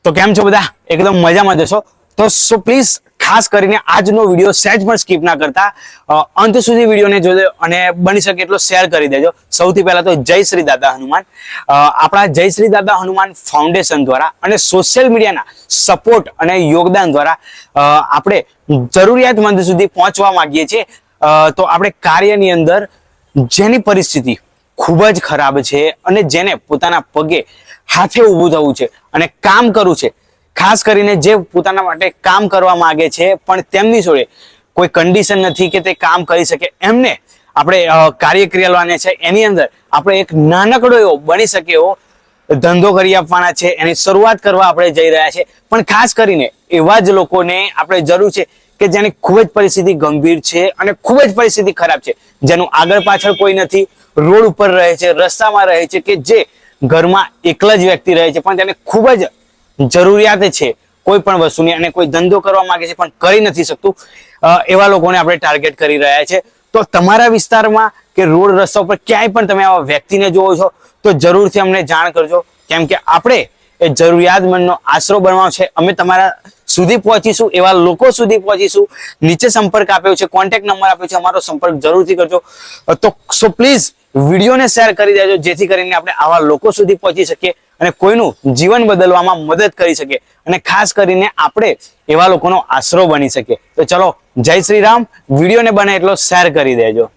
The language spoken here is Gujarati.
તો કેમ છો બધા? એકદમ મજામાં જશો તો સો પ્લીઝ ખાસ કરીને આજનો વિડીયો સહેજ પણ સ્કીપ ના કરતા અંત સુધી વિડીયોને જોજો અને બની શકે એટલો શેર કરી દેજો. સૌથી પહેલા તો જય શ્રી દાદા હનુમાન. આપણા જય શ્રી દાદા હનુમાન ફાઉન્ડેશન દ્વારા અને સોશિયલ મીડિયાના સપોર્ટ અને યોગદાન દ્વારા આપણે જરૂરિયાતમંદ સુધી પહોંચવા માંગીએ છીએ. તો આપણે કાર્યની અંદર જેની પરિસ્થિતિ ખૂબ જ ખરાબ છે અને જેને પોતાના પગે હાથે ઊભું થવું છે અને કામ કરવું છે, ખાસ કરીને જે પોતાના માટે કામ કરવા માંગે છે પણ તેમની જોડે કોઈ કન્ડિશન નથી કે તે કામ કરી શકે, એમને આપણે કાર્ય કરવાના છે. એની અંદર આપણે એક નાનકડો એવો બની શકે એવો ધંધો કરી આપવાના છે. એની શરૂઆત કરવા આપણે જઈ રહ્યા છે. પણ ખાસ કરીને એવા જ લોકોને આપણે જરૂર છે કે જેની ખૂબ જ પરિસ્થિતિ ગંભીર છે અને ખૂબ જ પરિસ્થિતિ ખરાબ છે, જેનું આગળ પાછળ કોઈ નથી, રોડ ઉપર રહે છે, રસ્તામાં રહે છે, કે જે ઘરમાં એકલા જ વ્યક્તિ રહે છે પણ તેને ખૂબ જ જરૂરિયાત છે કોઈ પણ વસ્તુની અને કોઈ ધંધો કરવા માંગે છે પણ કરી નથી શકતું. એવા લોકોને આપણે ટાર્ગેટ કરી રહ્યા છે. તો તમારા વિસ્તારમાં કે રોડ રસ્તા ઉપર ક્યાંય પણ તમે આવા વ્યક્તિને જોવો છો તો જરૂરથી અમને જાણ કરજો, કેમ કે આપણે એ જરૂરિયાતમંદનો આશરો બનવાનો છે. અમે તમારા સુધી પહોંચીશું, એવા લોકો સુધી પહોંચીશું. નીચે સંપર્ક આપ્યો છે, કોન્ટેક્ટ નંબર આપ્યો છે, અમારો સંપર્ક જરૂરથી કરજો. તો સો પ્લીઝ વિડીયોને શેર કરી દેજો, જેથી કરીને આપણે આવા લોકો સુધી પહોંચી શકીએ અને કોઈનું જીવન બદલવામાં મદદ કરી શકીએ અને ખાસ કરીને આપણે એવા લોકોનો આશરો બની શકીએ. તો ચલો, જય શ્રી રામ. વિડીયોને બને એટલો શેર કરી દેજો.